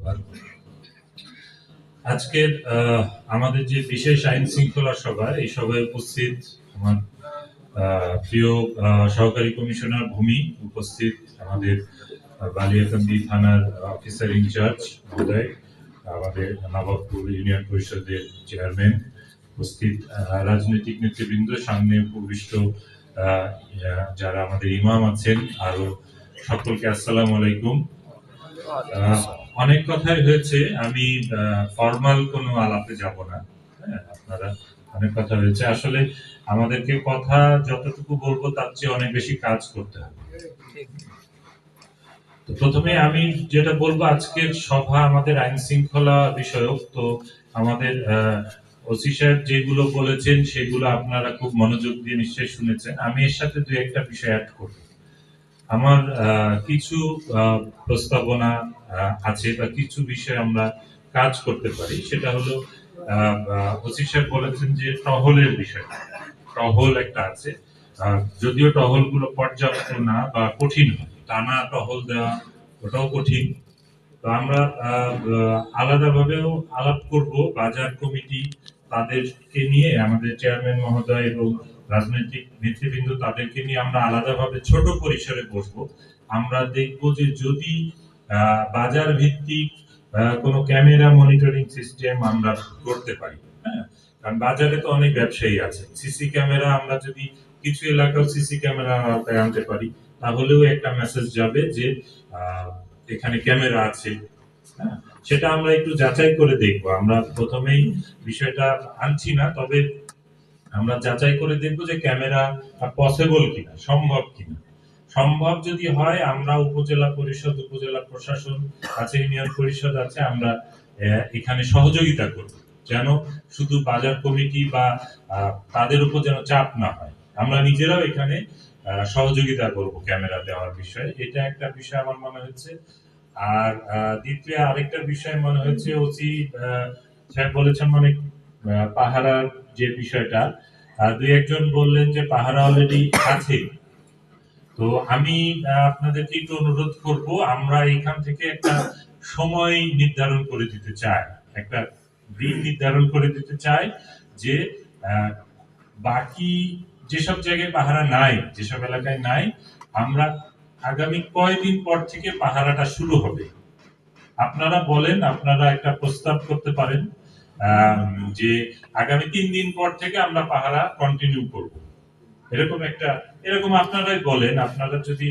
ধন্যবাদ। আজকের আমাদের যে বিশেষ আইন শৃঙ্খলা সভা, এই সভায় উপস্থিত আমার প্রিয় সহকারী কমিশনার ভূমি, উপস্থিত আমাদের বালিয়াকান্দি থানার অফিসার ইনচার্জ মহোদয়, আমাদের নবাবপুর ইউনিয়ন পরিষদের চেয়ারম্যান, উপস্থিত রাজনৈতিক নেতৃবৃন্দ, সামনে উপবিষ্ট যারা আমাদের ইমাম আছেন, আরো সকলকে আসসালামু আলাইকুম। অনেক কথাই হয়েছে, আমি ফর্মাল কোনো আলাপে যাব না। আপনারা অনেক কথা হয়েছে, আসলে আমাদেরকে কথা যতটুকু বলবো তার চেয়ে অনেক বেশি কাজ করতে হবে। তো প্রথমে আমি যেটা বলবো, আজকের সভা আমাদের আইন শৃঙ্খলা বিষয়ক। তো আমাদের ওসি সাহেব যেগুলো বলেছেন সেগুলো আপনারা খুব মনোযোগ দিয়ে নিশ্চয়ই শুনেছেন। আমি এর সাথে দুই একটা বিষয় অ্যাড করব। আমার কিছু প্রস্তাবনা আছে বা কিছু বিষয় আমরা কাজ করতে পারি। সেটা হলো ওসি সাহেব বলেছেন যে টহলের বিষয়, টহল একটা আছে, যদিও টহল গুলো পর্যাপ্ত না বা কঠিন হয়, টানা টহল দেওয়া ওটাও কঠিন। তো আমরা আলাদাভাবেও আলাপ করব বাজার কমিটি, তাদেরকে নিয়ে আমাদের চেয়ারম্যান মহোদয় এবং রাজনৈতিক নেতৃবৃন্দ, তাদেরকে নিয়ে আমরা আলাদাভাবে ছোট পরিসরে বসবো। আমরা দেখব যে যদি বাজার ভিত্তিক কোনো ক্যামেরা মনিটরিং সিস্টেম আমরা করতে পারি। হ্যাঁ, কারণ বাজারে তো অনেক ব্যবসায়ী আছে, সিসি ক্যামেরা আমরা যদি কিছু এলাকাও সিসি ক্যামেরা আনতে পারি, তাহলেও একটা মেসেজ যাবে যে এখানে ক্যামেরা আছে। হ্যাঁ, সেটা আমরা একটু যাচাই করে দেখব। আমরা প্রথমেই বিষয়টা আনছি না, তবে আমরা যাচাই করে দেখব যে ক্যামেরা পসিবল কিনা, সম্ভব কিনা। সম্ভব যদি হয়, আমরা উপজেলা পরিষদ, উপজেলা প্রশাসন আছে, ইউনিয়ন পরিষদ আছে, আমরা এখানে সহযোগিতা করব, যেন শুধু বাজার কমিটি বা তাদের উপর যেন চাপ না হয়। আমরা নিজেরাও এখানে সহযোগিতা করব ক্যামেরা দেওয়ার বিষয়ে। এটা একটা বিষয় আমার মনে হচ্ছে। আর দ্বিতীয় আরেকটা বিষয় মনে হচ্ছে, ওসি সাহেব বলেছেন মানে পাহারার যে বিষয়টা, দুই একজন বললেন যে পাহারা অলরেডি আছে। তো আমি আপনাদেরকে একটু অনুরোধ করব, আমরা এখান থেকে একটা সময় নির্ধারণ করে দিতে চাই, একটা দিন নির্ধারণ করে দিতে চাই যে বাকি যেসব জায়গায় পাহারা নাই, যেসব এলাকায় নাই, আমরা আগামী কয়দিন পর থেকে পাহারাটা শুরু হবে। আপনারা বলেন, আপনারা একটা প্রস্তাব করতে পারেন যে আগামী 3 দিন পর থেকে আমরা পাহারা কন্টিনিউ করব, এরকম আপনারাই বলেন। আপনারা যদি